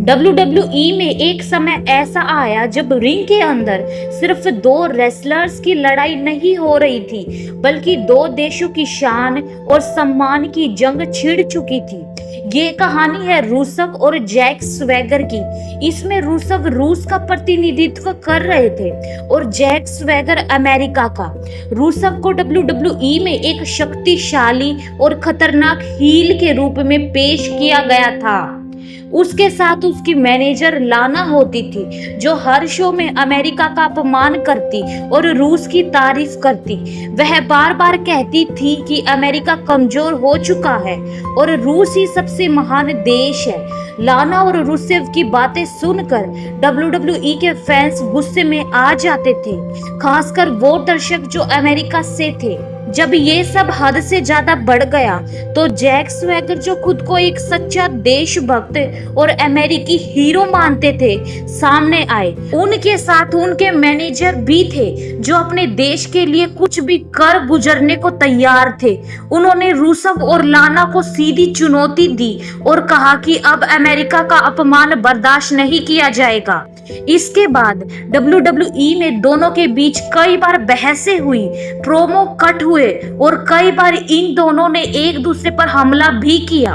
WWE में एक समय ऐसा आया जब रिंग के अंदर सिर्फ दो रेसलर्स की लड़ाई नहीं हो रही थी, बल्कि दो देशों की शान और सम्मान की जंग छिड़ चुकी थी। ये कहानी है रूसव और जैक स्वैगर की। इसमें रूसव रूस का प्रतिनिधित्व कर रहे थे और जैक स्वैगर अमेरिका का। रूसव को WWE में एक शक्तिशाली और खतरनाक हील के रूप में पेश किया गया था। उसके साथ उसकी मैनेजर लाना होती थी, जो हर शो में अमेरिका का अपमान करती और रूस की तारीफ करती। वह बार बार कहती थी कि अमेरिका कमजोर हो चुका है और रूस ही सबसे महान देश है। लाना और रूसेव की बातें सुनकर WWE के फैंस गुस्से में आ जाते थे, खासकर वो दर्शक जो अमेरिका से थे। जब ये सब हद से ज्यादा बढ़ गया तो जैक स्वैगर, जो खुद को एक सच्चा देशभक्त और अमेरिकी हीरो मानते थे, सामने आए। उनके साथ उनके मैनेजर भी थे, जो अपने देश के लिए कुछ भी कर गुजरने को तैयार थे। उन्होंने रूसव और लाना को सीधी चुनौती दी और कहा कि अब अमेरिका का अपमान बर्दाश्त नहीं किया जाएगा। इसके बाद WWE में दोनों के बीच कई बार बहसें हुई, प्रोमो कट हुए और कई बार इन दोनों ने एक दूसरे पर हमला भी किया।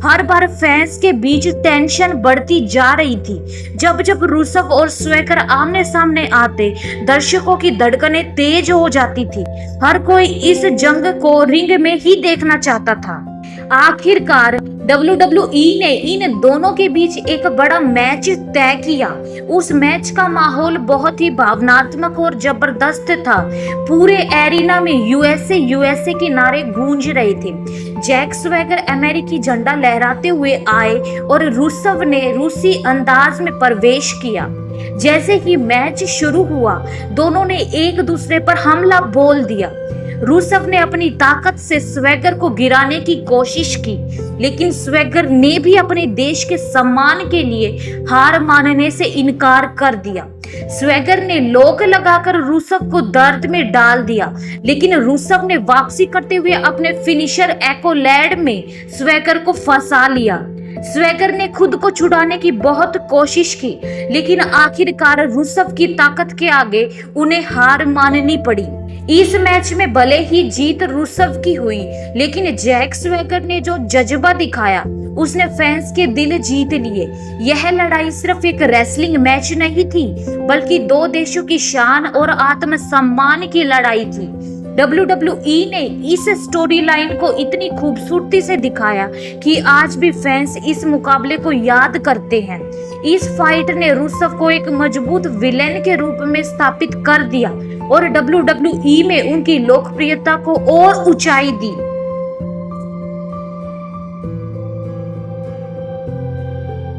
हर बार फैंस के बीच टेंशन बढ़ती जा रही थी। जब जब रूसव और स्वैगर आमने सामने आते, दर्शकों की धड़कनें तेज हो जाती थी। हर कोई इस जंग को रिंग में ही देखना चाहता था। आखिरकार WWE ने इन दोनों के बीच एक बड़ा मैच तय किया। उस मैच का माहौल बहुत ही भावनात्मक और जबरदस्त था। पूरे एरिना में यूएसए यूएसए के नारे गूंज रहे थे। जैक स्वैगर अमेरिकी झंडा लहराते हुए आए और रूसव ने रूसी अंदाज में प्रवेश किया। जैसे ही मैच शुरू हुआ, दोनों ने एक दूसरे पर हमला बोल दिया। रूसव ने अपनी ताकत से स्वैगर को गिराने की कोशिश की, लेकिन स्वैगर ने भी अपने देश के सम्मान के लिए हार मानने से इनकार कर दिया। स्वैगर ने लोक लगाकर रूसव को दर्द में डाल दिया, लेकिन रूसव ने वापसी करते हुए अपने फिनिशर एक्कोलैड में स्वैगर को फंसा लिया। स्वैगर ने खुद को छुड़ाने की बहुत कोशिश की, लेकिन आखिरकार रूसव की ताकत के आगे उन्हें हार माननी पड़ी। इस मैच में भले ही जीत रूसव की हुई, लेकिन जैक स्वैगर ने जो जज्बा दिखाया, उसने फैंस के दिल जीत लिए। यह लड़ाई सिर्फ एक रेसलिंग मैच नहीं थी, बल्कि दो देशों की शान और आत्मसम्मान की लड़ाई थी। WWE ने इस स्टोरी लाइन को इतनी खूबसूरती से दिखाया कि आज भी फैंस इस मुकाबले को याद करते हैं। इस फाइट ने रूसव को एक मजबूत विलेन के रूप में स्थापित कर दिया और WWE में उनकी लोकप्रियता को और ऊंचाई दी।